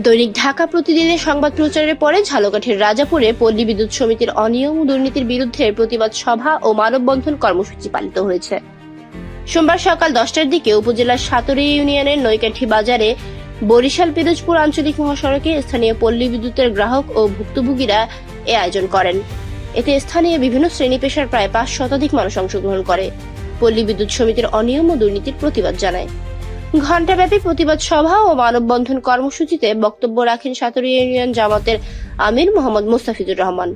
দৈনিক ঢাকা প্রতিদিনের সংবাদ প্রচারের পরে ঝালকাঠির রাজাপুরে পল্লী বিদ্যুৎ সমিতির অনিয়ম ও দুর্নীতির বিরুদ্ধে প্রতিবাদ সভা ও মানববন্ধন কর্মসূচি পালিত হয়েছে। সোমবার সকাল 10টার দিকে উপজেলার সাতরি ইউনিয়নের নৈকাঠি বাজারে বরিশাল পিরোজপুর আঞ্চলিক মহাসড়কে স্থানীয় পল্লী বিদ্যুতের গ্রাহক ও ভুক্তভোগীরা এ আয়োজন করেন। এতে স্থানীয় বিভিন্ন শ্রেণী পেশার প্রায় 5 শতাধিক মানুষ অংশগ্রহণ করে পল্লী বিদ্যুৎ সমিতির অনিয়ম ও দুর্নীতির প্রতিবাদ জানায়। ঘণ্টাব্যাপী প্রতিবাদ সভা ও মানববন্ধন কর্মসূচিতে বক্তব্য রাখেন সাতরি ইউনিয়ন জামাতের আমির মোহাম্মদ মুস্তাফিজুর রহমান,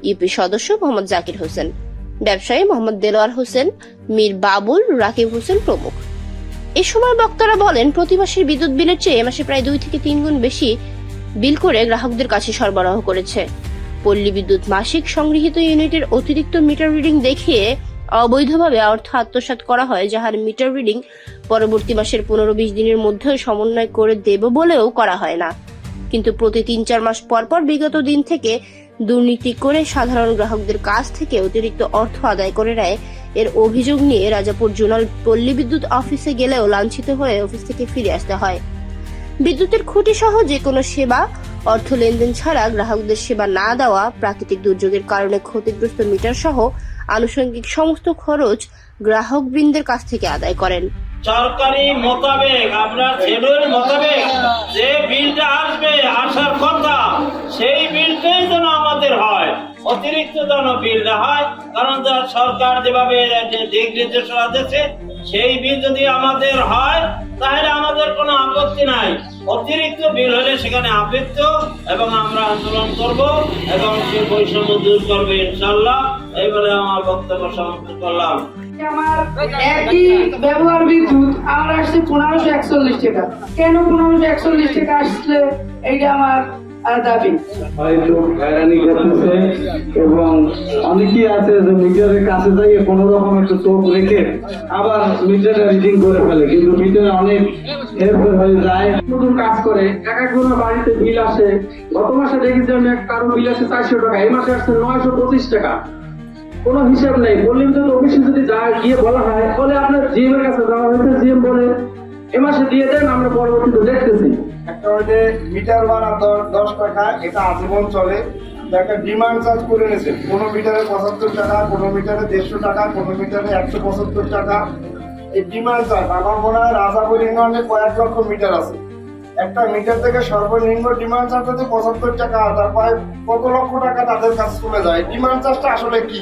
ইউপি সদস্য মোহাম্মদ জাকির হোসেন, ব্যবসায়ী মোহাম্মদ দেলোয়ার হোসেন, মীর বাবুল, রাকিব হোসেন প্রমুখ। এ সময় বক্তারা বলেন, প্রতি মাসের বিদ্যুৎ বিলের চেয়ে এ মাসে প্রায় 2 থেকে 3 গুণ বেশি বিল করে গ্রাহকদের কাছে সরবরাহ করেছে। পল্লী বিদ্যুৎ মাসিক সংগৃহীত ইউনিটের অতিরিক্ত মিটার রিডিং দেখিয়ে অবৈধভাবে অর্থ আত্মসাৎ করা হয়, যাহার মিটার রিডিং পরবর্তী মাসের 15-20 দিনের মধ্যে সমন্বয় করে দেব বলেও করা হয় না। কিন্তু প্রতি 3-4 মাস পর পর বিগত দিন থেকে দুর্নীতি করে সাধারণ গ্রাহকদের কাছ থেকে অতিরিক্ত অর্থ আদায় করে নেয়। এর অভিযোগ নিয়ে রাজাপুর জোনাল পল্লী বিদ্যুৎ অফিসে গেলেও লাঞ্ছিত হয়ে অফিস থেকে ফিরে আসতে হয়। বিদ্যুতের খুঁটি সহ যে কোনো সেবা অর্থ লেনদেন ছাড়া গ্রাহকদের সেবা না দেওয়া, প্রাকৃতিক দুর্যোগের কারণে ক্ষতিগ্রস্ত মিটার সহ আনুষঙ্গিক সমস্ত খরচ গ্রাহক বৃন্দের কাছ থেকে আদায় করেন। সরকারি মোতাবেক আপনার শেডিউল মোতাবেক যে বিলটা আসবে, আসার কথা সেই বিলটাই যেন আমাদের হয়, অতিরিক্ত যেন বিল না হয়। কারণ সরকার যেভাবে দিক নির্দেশনা দিয়েছে সেই বিল যদি আমাদের হয় তাহলে আমাদের কোনো আপত্তি নাই। অতিরিক্ত বিল হলে সেখানে আপত্তি এবং আমরা আন্দোলন করব এবং সেই বৈষম্য দূর করবে ইনশাল্লাহ। এই বলে আমার বক্তব্য সমাপ্ত করলাম। আমার একই ব্যবহার বিদ্যুৎ আমার আসছে 1541 টাকা। কেন 1541 টাকা আসলে এইটা আমার দাবি। হয়তো হয়রানি করতেছে এবং অনেকেই আছে যে মিটারের কাছে যাই কোনো রকম একটু চোখ রেখে আবার মিটারে রিডিং করে ফেলে, কিন্তু মিটারে অনেক হেরফের হয়ে যায়। নতুন কাজ করে এক জনের বাড়িতে বিল আসে, গত মাসে দেখেছি আমি কারো বিল আসে 400 টাকা, এই মাসে আসছে 925 টাকা। কোনো হিসাব নেই। পল্লী বিদ্যুৎ অফিসে যদি গিয়ে বলা হয় বলে আপনার জিএম এর কাছে যাওয়া হয়েছে, জিএম বলে এ মাসে দিয়ে দেন, আমরা পরবর্তীতে দেখতেছি। একটা হচ্ছে মিটার ভাড়া 10 টাকা, এটা আজীবন চলে। একটা ডিমান্ড চার্জ করে নিয়েছে, কোনো মিটারে 75 টাকা, কোনো মিটারে 150 টাকা, কোনো মিটারে 175 টাকা। এই ডিমান্ড চার্জ আমার মনে হয় রাজাপুর ইউনিয়নে কয়েক লক্ষ মিটার আছে। একটা মিটার থেকে সর্বনিম্ন ডিমান্ড চার্জ যদি 75 টাকা, তারপরে কত লক্ষ টাকা তাদের কাছে চলে যায়। ডিমান্ড চার্জটা আসলে কি?